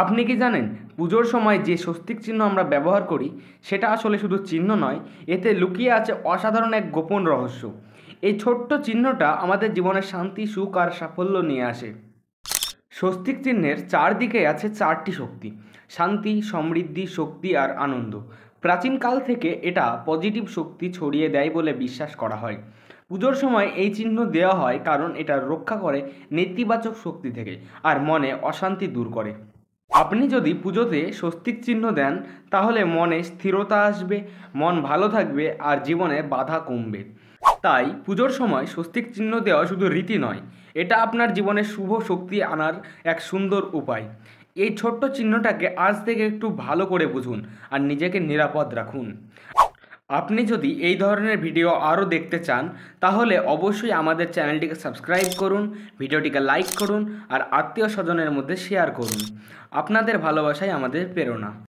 আপনি কি জানেন পুজোর সময় যে স্বস্তিক চিহ্ন আমরা ব্যবহার করি সেটা আসলে শুধু চিহ্ন নয়, এতে লুকিয়ে আছে অসাধারণ এক গোপন রহস্য। এই ছোট্ট চিহ্নটা আমাদের জীবনে শান্তি, সুখ আর সাফল্য নিয়ে আসে। স্বস্তিক চিহ্নের চারদিকে আছে চারটি শক্তি: শান্তি, সমৃদ্ধি, শক্তি আর আনন্দ। প্রাচীনকাল থেকে এটা পজিটিভ শক্তি ছড়িয়ে দেয় বলে বিশ্বাস করা হয়। পুজোর সময় এই চিহ্ন দেওয়া হয় কারণ এটা রক্ষা করে নেতিবাচক শক্তি থেকে আর মনে অশান্তি দূর করে। আপনি যদি পুজোতে স্বস্তিক চিহ্ন দেন তাহলে মনে স্থিরতা আসবে, মন ভালো থাকবে আর জীবনে বাধা কমবে। তাই পুজোর সময় স্বস্তিক চিহ্ন দেওয়া শুধু রীতি নয়, এটা আপনার জীবনে শুভ শক্তি আনার এক সুন্দর উপায়। এই ছোট্ট চিহ্নটাকে আজ থেকে একটু ভালো করে বুঝুন আর নিজেকে নিরাপদ রাখুন। আপনি যদি এই ধরনের ভিডিও আরও দেখতে চান তাহলে অবশ্যই আমাদের চ্যানেলটিকে সাবস্ক্রাইব করুন, ভিডিওটিকে লাইক করুন আর আত্মীয় স্বজনের মধ্যে শেয়ার করুন। আপনাদের ভালোবাসাই আমাদের প্রেরণা।